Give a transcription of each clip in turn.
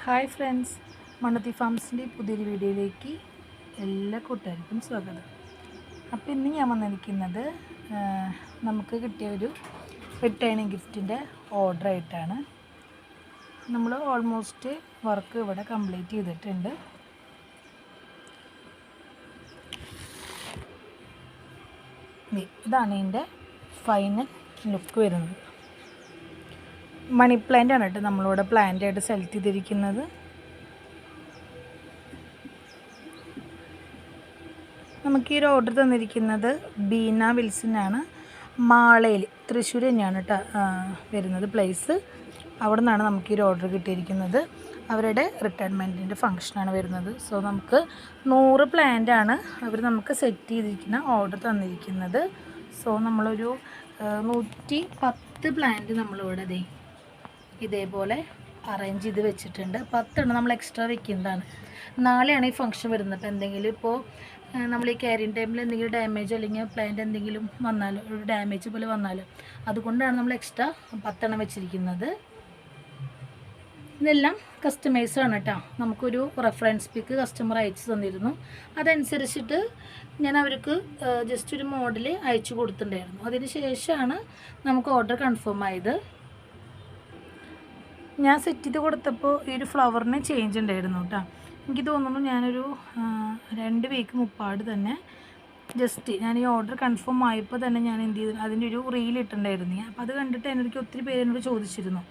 Hi friends, Mannuthy ഫാംസിൻ്റെ പുതിയൊരു വീഡിയോയിലേക്ക് എല്ലാ കൂട്ടുകാർക്കും സ്വാഗതം. അപ്പോൾ ഇന്ന് ഞാൻ വന്നിരിക്കുന്നത് നമുക്ക് കിട്ടിയ ഒരു റിട്ടേണിങ് ഗിഫ്റ്റിൻ്റെ ഓർഡറായിട്ടാണ്. നമ്മൾ ഓൾമോസ്റ്റ് വർക്ക് ഇവിടെ കംപ്ലീറ്റ് ചെയ്തിട്ടുണ്ട്. ഇതാണ് ഇതിൻ്റെ ഫൈനൽ ലുക്ക് വരുന്നത്. മണി പ്ലാന്റ് ആണ് കേട്ടോ നമ്മളിവിടെ പ്ലാന്റ് ആയിട്ട് സെലക്ട് ചെയ്തിരിക്കുന്നത്. നമുക്ക് ഈ ഒരു ഓർഡർ തന്നിരിക്കുന്നത് ബീന വിൽസനാണ്. മാളയിൽ തൃശ്ശൂർ തന്നെയാണ് കേട്ടോ വരുന്നത് പ്ലേസ്. അവിടെ നിന്നാണ് നമുക്ക് ഈ ഒരു ഓർഡർ കിട്ടിയിരിക്കുന്നത്. അവരുടെ റിട്ടയർമെൻറ്റിൻ്റെ ഫങ്ഷനാണ് വരുന്നത്. സോ നമുക്ക് 100 പ്ലാന്റാണ് അവർ നമുക്ക് സെറ്റ് ചെയ്തിരിക്കുന്ന ഓർഡർ തന്നിരിക്കുന്നത്. സോ നമ്മളൊരു 110 പ്ലാന്റ് നമ്മളിവിടെ ഇതേപോലെ അറേഞ്ച് ചെയ്ത് വെച്ചിട്ടുണ്ട്. 10 നമ്മൾ എക്സ്ട്രാ വെക്കുന്നതാണ്. നാളെയാണ് ഈ ഫംഗ്ഷൻ വരുന്നത്. അപ്പോൾ എന്തെങ്കിലും ഇപ്പോൾ നമ്മൾ ഈ ക്യാരിങ് ടൈമിൽ എന്തെങ്കിലും ഡാമേജ് അല്ലെങ്കിൽ പ്ലാന്റ് എന്തെങ്കിലും വന്നാലോ, ഒരു ഡാമേജ് പോലെ വന്നാലോ, അതുകൊണ്ടാണ് നമ്മൾ എക്സ്ട്രാ 10 വെച്ചിരിക്കുന്നത്. ഇതെല്ലാം കസ്റ്റമൈസ് ആണ് കേട്ടോ. നമുക്കൊരു റെഫറൻസ് പിക്ക് കസ്റ്റമർ അയച്ചു തന്നിരുന്നു. അതനുസരിച്ചിട്ട് ഞാൻ അവർക്ക് ജസ്റ്റ് ഒരു മോഡൽ അയച്ചു കൊടുത്തിട്ടുണ്ടായിരുന്നു. അതിന് ശേഷമാണ് നമുക്ക് ഓർഡർ കൺഫേം ആയത്. ഞാൻ സെറ്റ് ചെയ്ത് കൊടുത്തപ്പോൾ ഈ ഒരു ഫ്ലവറിന് ചേഞ്ച് ഉണ്ടായിരുന്നു കേട്ടോ. എനിക്ക് തോന്നുന്നു ഞാനൊരു 2 വീക്ക് മുപ്പാട് തന്നെ ജസ്റ്റ് ഞാൻ ഈ ഓർഡർ കൺഫേം ആയപ്പോൾ തന്നെ ഞാൻ എന്ത് ചെയ്തു, അതിൻ്റെ ഒരു റീൽ ഇട്ടിട്ടുണ്ടായിരുന്നു. അപ്പോൾ അത് കണ്ടിട്ട് എനിക്ക് ഒത്തിരി പേര് എന്നോട് ചോദിച്ചിരുന്നു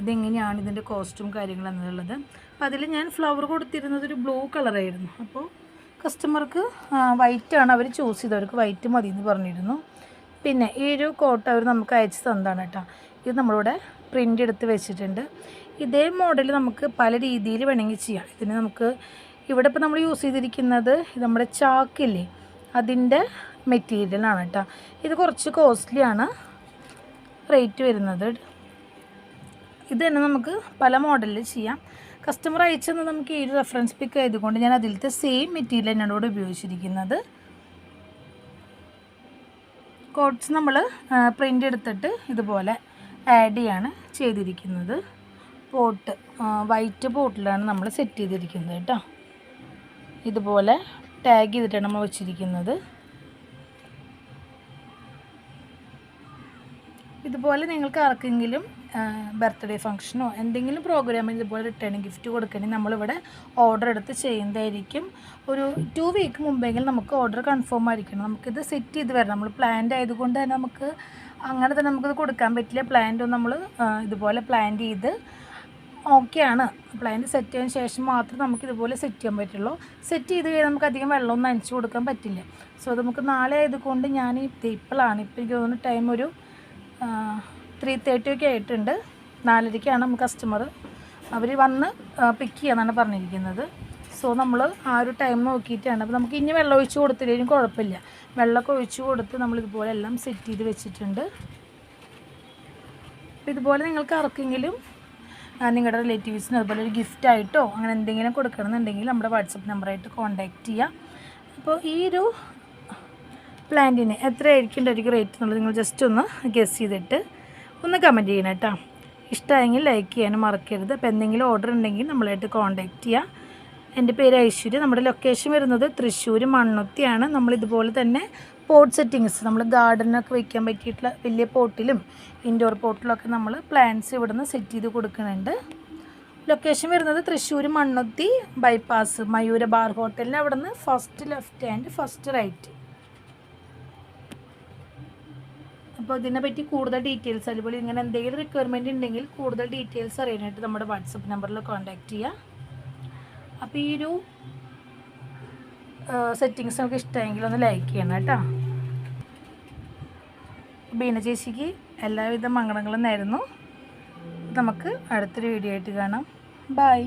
ഇതെങ്ങനെയാണ് ഇതിൻ്റെ കോസ്റ്റും കാര്യങ്ങളെന്നുള്ളത്. അപ്പോൾ അതിൽ ഞാൻ ഫ്ലവർ കൊടുത്തിരുന്നത് ഒരു ബ്ലൂ കളറായിരുന്നു. അപ്പോൾ കസ്റ്റമർക്ക് വൈറ്റാണ് അവർ ചൂസ് ചെയ്തത്. അവർക്ക് വൈറ്റ് മതി എന്ന് പറഞ്ഞിരുന്നു. പിന്നെ ഈ ഒരു കോട്ട് അവർ നമുക്ക് അയച്ചു തന്നതാണ് കേട്ടോ. ഇത് നമ്മളിവിടെ പ്രിൻ്റ് എടുത്ത് വെച്ചിട്ടുണ്ട്. ഇതേ മോഡൽ നമുക്ക് പല രീതിയിൽ വേണമെങ്കിൽ ചെയ്യാം. ഇതിന് നമുക്ക് ഇവിടെ ഇപ്പോൾ നമ്മൾ യൂസ് ചെയ്തിരിക്കുന്നത് നമ്മുടെ ചാക്കില്ലേ, അതിൻ്റെ മെറ്റീരിയലാണ് കേട്ടോ. ഇത് കുറച്ച് കോസ്റ്റ്ലിയാണ് റേറ്റ് വരുന്നത്. ഇത് തന്നെ നമുക്ക് പല മോഡലിൽ ചെയ്യാം. കസ്റ്റമർ അയച്ചെന്ന് നമുക്ക് ഈ ഒരു റെഫറൻസ് പിക്ക് ആയതുകൊണ്ട് ഞാൻ അതിലത്തെ സെയിം മെറ്റീരിയൽ തന്നെയാണ് ഇവിടെ ഉപയോഗിച്ചിരിക്കുന്നത്. കോട്ട്സ് നമ്മൾ പ്രിൻ്റ് എടുത്തിട്ട് ഇതുപോലെ ആഡ് ചെയ്യാണ് ചെയ്തിരിക്കുന്നത്. പോട്ട് വൈറ്റ് പോട്ടിലാണ് നമ്മൾ സെറ്റ് ചെയ്തിരിക്കുന്നത് കേട്ടോ. ഇതുപോലെ ടാഗ് ചെയ്തിട്ടാണ് നമ്മൾ വെച്ചിരിക്കുന്നത്. ഇതുപോലെ നിങ്ങൾക്ക് ആർക്കെങ്കിലും ബർത്ത്ഡേ ഫംഗ്ഷനോ എന്തെങ്കിലും പ്രോഗ്രാമിന് ഇതുപോലെ റിട്ടേണിങ് ഗിഫ്റ്റ് കൊടുക്കണമെങ്കിൽ നമ്മളിവിടെ ഓർഡർ എടുത്ത് ചെയ്യുന്നതായിരിക്കും. ഒരു 2 വീക്ക് മുമ്പെങ്കിലും നമുക്ക് ഓർഡർ കൺഫേം ആയിരിക്കണം. നമുക്കിത് സെറ്റ് ചെയ്ത് വരണം. നമ്മൾ പ്ലാന്റ് ആയതുകൊണ്ട് തന്നെ നമുക്ക് അങ്ങനെ തന്നെ നമുക്കിത് കൊടുക്കാൻ പറ്റില്ല. പ്ലാന്റ് നമ്മൾ ഇതുപോലെ പ്ലാന്റ് ചെയ്ത് ഓക്കെയാണ്. പ്ലാന്റ് സെറ്റ് ചെയ്തതിന് ശേഷം മാത്രമേ നമുക്കിതുപോലെ സെറ്റ് ചെയ്യാൻ പറ്റുള്ളൂ. സെറ്റ് ചെയ്ത് കഴിഞ്ഞാൽ നമുക്ക് അധികം വെള്ളമൊന്നും നനച്ച് കൊടുക്കാൻ പറ്റില്ല. സോ അത് നമുക്ക് നാളെ ആയതുകൊണ്ട് ഞാൻ ഇപ്പോഴാണ് ഇപ്പോൾ എനിക്ക് തോന്നുന്നു ടൈം ഒരു 3:30 ഒക്കെ ആയിട്ടുണ്ട്. 4:30ക്കാണ് നമുക്ക് കസ്റ്റമർ അവർ വന്ന് പിക്ക് ചെയ്യാനാണ് പറഞ്ഞിരിക്കുന്നത്. സോ നമ്മൾ ആ ഒരു ടൈം നോക്കിയിട്ടാണ്. അപ്പോൾ നമുക്ക് ഇനി വെള്ളം ഒഴിച്ച് കൊടുത്തില്ലെങ്കിലും കുഴപ്പമില്ല. വെള്ളമൊക്കെ ഒഴിച്ച് കൊടുത്ത് നമ്മളിതുപോലെ എല്ലാം സെറ്റ് ചെയ്ത് വെച്ചിട്ടുണ്ട്. അപ്പോൾ ഇതുപോലെ നിങ്ങൾക്ക് ആർക്കെങ്കിലും നിങ്ങളുടെ റിലേറ്റീവ്സിന് അതുപോലെ ഒരു ഗിഫ്റ്റായിട്ടോ അങ്ങനെ എന്തെങ്കിലും കൊടുക്കണമെന്നുണ്ടെങ്കിൽ നമ്മുടെ വാട്സപ്പ് നമ്പറായിട്ട് കോൺടാക്റ്റ് ചെയ്യാം. അപ്പോൾ ഈ ഒരു പ്ലാന്റിന് എത്രയായിരിക്കും റേറ്റ് എന്നുള്ളത് നിങ്ങൾ ജസ്റ്റ് ഒന്ന് ഗസ് ചെയ്തിട്ട് ഒന്ന് കമൻറ്റ് ചെയ്യണം കേട്ടോ. ഇഷ്ടമായെങ്കിൽ ലൈക്ക് ചെയ്യാനും മറക്കരുത്. അപ്പോൾ എന്തെങ്കിലും ഓർഡർ ഉണ്ടെങ്കിൽ നമ്മളായിട്ട് കോൺടാക്റ്റ് ചെയ്യുക. എൻ്റെ പേര് ഐശ്വര്യ. നമ്മുടെ ലൊക്കേഷൻ വരുന്നത് തൃശ്ശൂർ മണ്ണുത്തിയാണ്. നമ്മളിതുപോലെ തന്നെ പോട്ട് സെറ്റിങ്സ് നമ്മൾ ഗാർഡനൊക്കെ വയ്ക്കാൻ പറ്റിയിട്ടുള്ള വലിയ പോട്ടിലും ഇൻഡോർ പോട്ടിലൊക്കെ നമ്മൾ പ്ലാന്റ്സ് ഇവിടെ നിന്ന് സെറ്റ് ചെയ്ത് കൊടുക്കുന്നുണ്ട്. ലൊക്കേഷൻ വരുന്നത് തൃശ്ശൂർ മണ്ണുത്തി ബൈപ്പാസ് മയൂര ബാർ ഹോട്ടലിന് അവിടെ നിന്ന് first left and first right. അപ്പോൾ ഇതിനെപ്പറ്റി കൂടുതൽ ഡീറ്റെയിൽസ് അതുപോലെ ഇങ്ങനെ എന്തെങ്കിലും റിക്വയർമെൻറ്റ് ഉണ്ടെങ്കിൽ കൂടുതൽ ഡീറ്റെയിൽസ് അറിയാനായിട്ട് നമ്മുടെ വാട്സപ്പ് നമ്പറിൽ കോൺടാക്റ്റ് ചെയ്യുക. അപ്പോൾ ഈ ഒരു സെറ്റിങ്സ് നമുക്ക് ഇഷ്ടമെങ്കിൽ ഒന്ന് ലൈക്ക് ചെയ്യണം കേട്ടോ. ബീന ചേച്ചിക്ക് എല്ലാവിധ മംഗളങ്ങളും നേരുന്നു. നമുക്ക് അടുത്തൊരു വീഡിയോ ആയിട്ട് കാണാം. ബൈ.